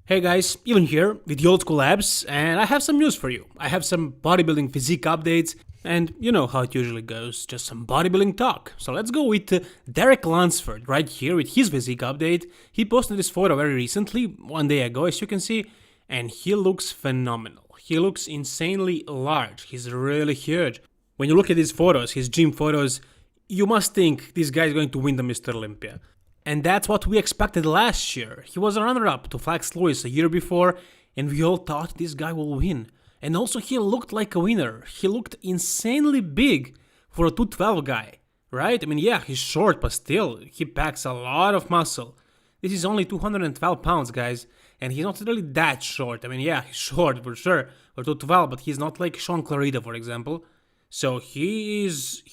Hey guys, Ivan here with the Old School Labs, and I have some news for you. I have some bodybuilding physique updates, and you know how it usually goes, just some bodybuilding talk. So let's go with Derek Lunsford right here with his physique update. He posted this photo very recently, 1 day ago as you can see, and he looks phenomenal. He looks insanely large, he's really huge. When you look at his photos, his gym photos, you must think this guy is going to win the Mr. Olympia. And that's what we expected last year. He was a runner-up to Flex Lewis a year before, and we all thought this guy will win. And also he looked like a winner. He looked insanely big for a 212 guy, right? I mean, yeah, he's short, but still, he packs a lot of muscle. This is only 212 pounds, guys, and he's not really that short. I mean, yeah, he's short for sure, for 212, but he's not like Sean Clarida, for example. So he's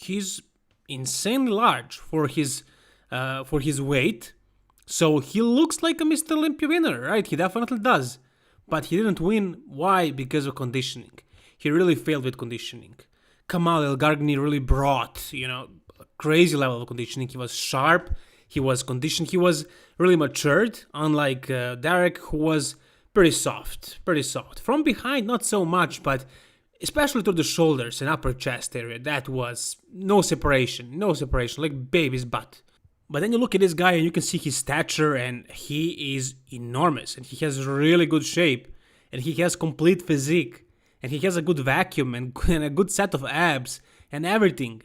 insanely large for his weight, so he looks like a Mr. Olympia winner, right? He definitely does. But he didn't win. Why? Because of conditioning. He really failed with conditioning. Kamal El-Gargni really brought, a crazy level of conditioning. He was sharp, he was conditioned, he was really matured, unlike Derek, who was pretty soft. From behind, not so much, but especially to the shoulders and upper chest area, that was no separation, like baby's butt. But then you look at this guy and you can see his stature, and he is enormous, and he has really good shape, and he has complete physique, and he has a good vacuum and a good set of abs and everything.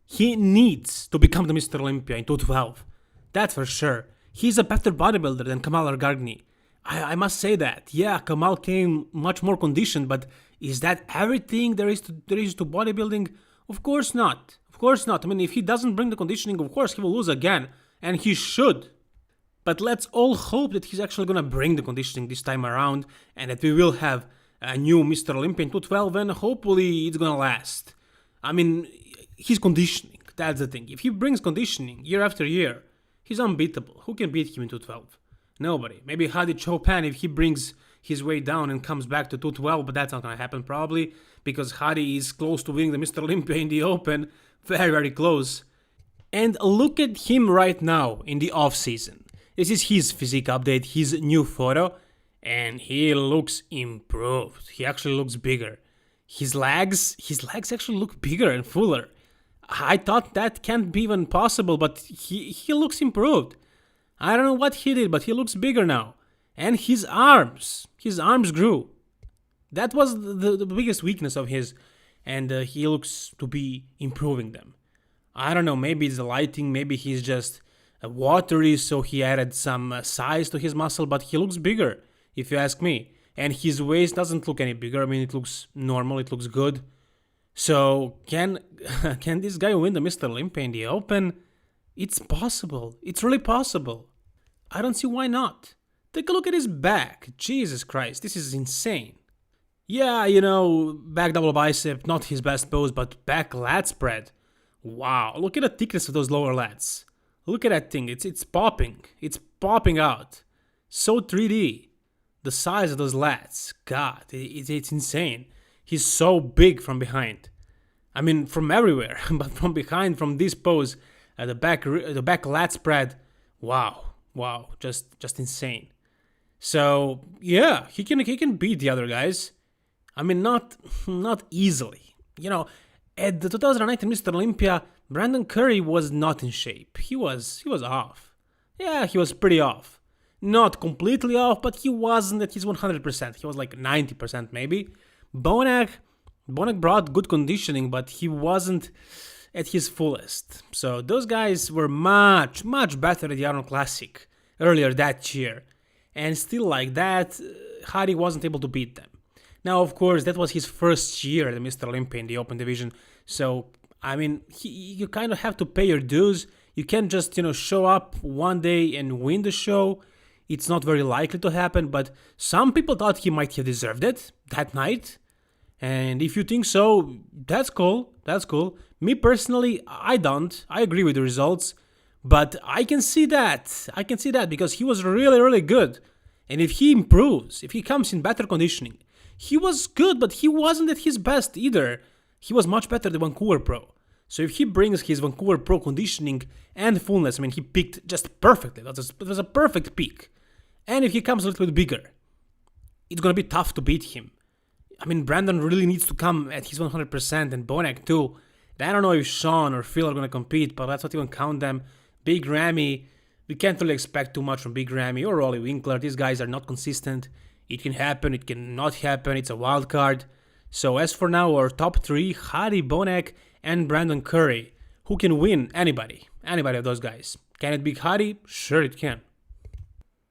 He needs to become the Mr. Olympia in 212. That's for sure. He's a better bodybuilder than Kamal El-Gargni. I must say that. Yeah, Kamal came much more conditioned, but is that everything there is to bodybuilding? Of course not. I mean, if he doesn't bring the conditioning, of course he will lose again, and he should. But let's all hope that he's actually gonna bring the conditioning this time around, and that we will have a new Mr. Olympia in 212, and hopefully it's gonna last. I mean, he's conditioning, that's the thing. If he brings conditioning year after year, he's unbeatable. Who can beat him in 212? Nobody. Maybe Hadi Choopan if he brings his way down and comes back to 212, but that's not gonna happen probably, because Hadi is close to winning the Mr. Olympia in the Open. Very close. And look at him right now in the off season. This is his physique update, his new photo, and he looks improved. He actually looks bigger. His legs actually look bigger and fuller. I thought that can't be even possible, but he looks improved. I don't know what he did, but he looks bigger now. And his arms grew. That was the biggest weakness of his, and he looks to be improving them. I don't know, maybe it's the lighting, maybe he's just watery, so he added some size to his muscle, but he looks bigger, if you ask me. And his waist doesn't look any bigger. I mean, it looks normal, it looks good. So can this guy win the Mr. Olympia in the Open? It's possible. It's really possible. I don't see why not. Take a look at his back. Jesus Christ, this is insane. Yeah, back double bicep, not his best pose, but back lat spread. Wow, look at the thickness of those lower lats. Look at that thing, it's popping. It's popping out. So 3D. The size of those lats, God, it's insane. He's so big from behind. I mean, from everywhere, but from behind, from this pose, the back lat spread, wow, just insane. So yeah, he can beat the other guys. I mean, not easily. At the 2019 Mr. Olympia, Brandon Curry was not in shape. He was off. Yeah, he was pretty off. Not completely off, but he wasn't at his 100%. He was like 90% maybe. Bonac brought good conditioning, but he wasn't at his fullest. So those guys were much better at the Arnold Classic earlier that year. And still like that, Hadi wasn't able to beat them. Now, of course, that was his first year at the Mr. Olympia in the Open Division. So, I mean, you kind of have to pay your dues. You can't just, show up one day and win the show. It's not very likely to happen, but some people thought he might have deserved it that night. And if you think so, that's cool. Me personally, I don't. I agree with the results. But I can see that. Because he was really good. And if he improves, if he comes in better conditioning, he was good, but he wasn't at his best either. He was much better than Vancouver Pro. So if he brings his Vancouver Pro conditioning and fullness, I mean, he peaked just perfectly. That was a perfect peak. And if he comes a little bit bigger, it's gonna be tough to beat him. I mean, Brandon really needs to come at his 100%, and Bonac too. And I don't know if Sean or Phil are gonna compete, but let's not even count them. Big Ramy, we can't really expect too much from Big Ramy or Ollie Winkler. These guys are not consistent. It can happen, it can not happen, it's a wild card. So as for now, our top 3, Hadi, Bonac, and Brandon Curry. Who can win? Anybody of those guys. Can it beat Hadi? Sure it can.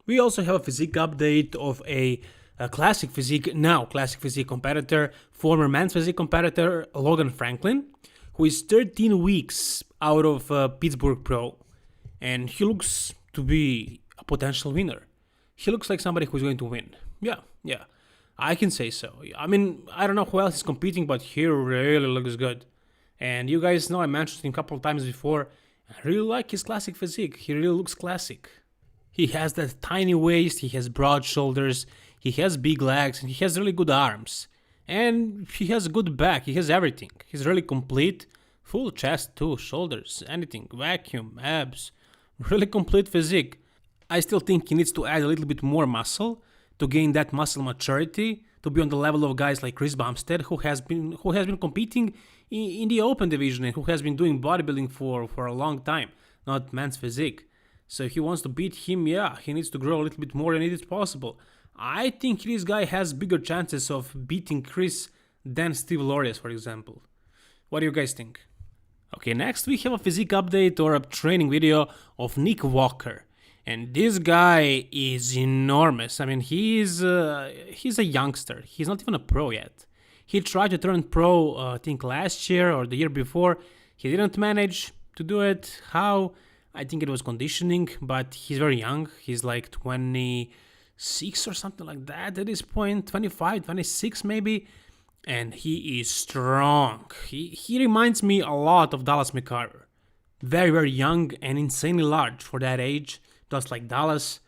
We also have a physique update of a classic physique competitor, former men's physique competitor Logan Franklin, who is 13 weeks out of Pittsburgh Pro, and he looks to be a potential winner. He looks like somebody who's going to win. Yeah, I can say so. I mean, I don't know who else is competing, but he really looks good. And you guys know I mentioned him a couple of times before. I really like his classic physique. He really looks classic. He has that tiny waist, he has broad shoulders, he has big legs, and he has really good arms. And he has a good back, he has everything. He's really complete. Full chest too, shoulders, anything, vacuum, abs. Really complete physique. I still think he needs to add a little bit more muscle to gain that muscle maturity, to be on the level of guys like Chris Bumstead, who has been competing in the open division and who has been doing bodybuilding for a long time, not men's physique. So if he wants to beat him, yeah, he needs to grow a little bit more, and it is possible. I think this guy has bigger chances of beating Chris than Steve Lorias, for example. What do you guys think? Okay, next we have a physique update or a training video of Nick Walker. And this guy is enormous. I mean, he's a youngster. He's not even a pro yet. He tried to turn pro, I think last year or the year before. He didn't manage to do it. How? I think it was conditioning, but he's very young. He's like 26 or something like that at this point. 25, 26 maybe. And he is strong. He reminds me a lot of Dallas McCarver. Very, very young and insanely large for that age. Just like Dallas.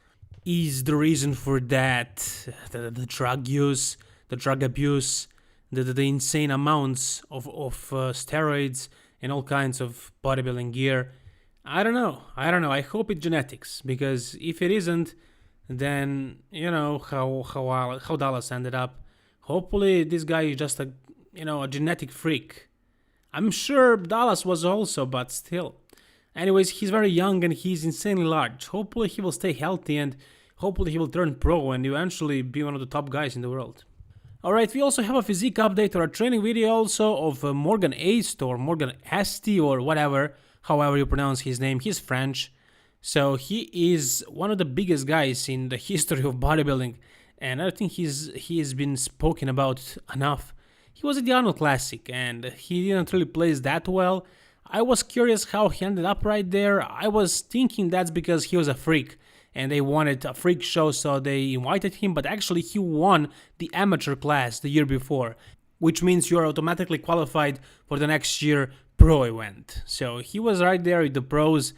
Is the reason for that the drug use, the drug abuse, the insane amounts of steroids and all kinds of bodybuilding gear? I don't know. I hope it's genetics, because if it isn't, then you know how Dallas ended up. Hopefully this guy is just a genetic freak. I'm sure Dallas was also, but still. Anyways, he's very young and he's insanely large. Hopefully he will stay healthy, and hopefully he will turn pro and eventually be one of the top guys in the world. Alright, we also have a physique update or a training video also of Morgan Ast or Morgan Asti or whatever, however you pronounce his name. He's French. So he is one of the biggest guys in the history of bodybuilding, and I think he has been spoken about enough. He was at the Arnold Classic and he didn't really place that well. I was curious how he ended up right there. I was thinking that's because he was a freak and they wanted a freak show, so they invited him, but actually he won the amateur class the year before, which means you are automatically qualified for the next year pro event. So he was right there with the pros.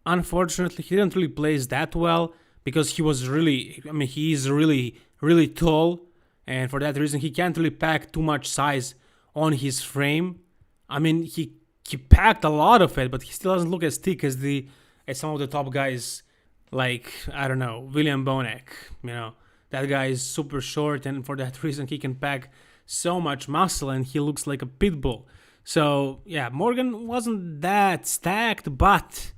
Unfortunately, he didn't really place that well because he is really tall, and for that reason he can't really pack too much size on his frame. I mean, he packed a lot of it, but he still doesn't look as thick as some of the top guys, like, I don't know, William Bonac. That guy is super short, and for that reason he can pack so much muscle and he looks like a pit bull. So yeah, Morgan wasn't that stacked, but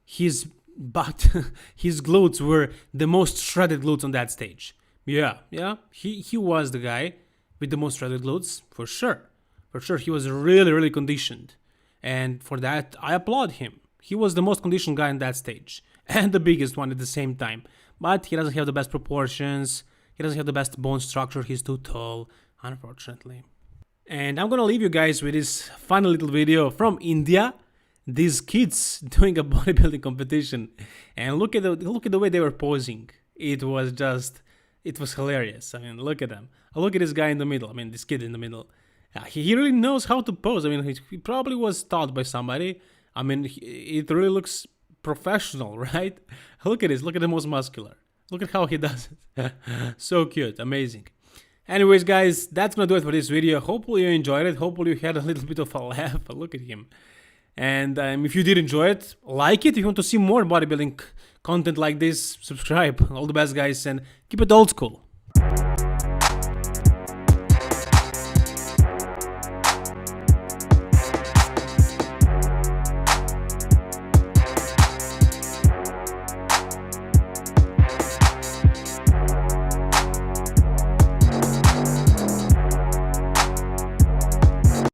his glutes were the most shredded glutes on that stage. Yeah, he was the guy with the most shredded glutes, for sure. For sure, he was really, really conditioned. And for that, I applaud him. He was the most conditioned guy on that stage. And the biggest one at the same time. But he doesn't have the best proportions. He doesn't have the best bone structure. He's too tall, unfortunately. And I'm gonna leave you guys with this funny little video from India. These kids doing a bodybuilding competition. And look at the way they were posing. It was hilarious. I mean, look at them. Look at this guy in the middle. I mean, this kid in the middle. He really knows how to pose. I mean, he probably was taught by somebody. I mean, it really looks professional, right? Look at this. Look at the most muscular. Look at how he does it. So cute. Amazing. Anyways, guys, that's going to do it for this video. Hopefully you enjoyed it. Hopefully you had a little bit of a laugh. Look at him. And if you did enjoy it, like it. If you want to see more bodybuilding content like this, subscribe. All the best, guys, and keep it old school.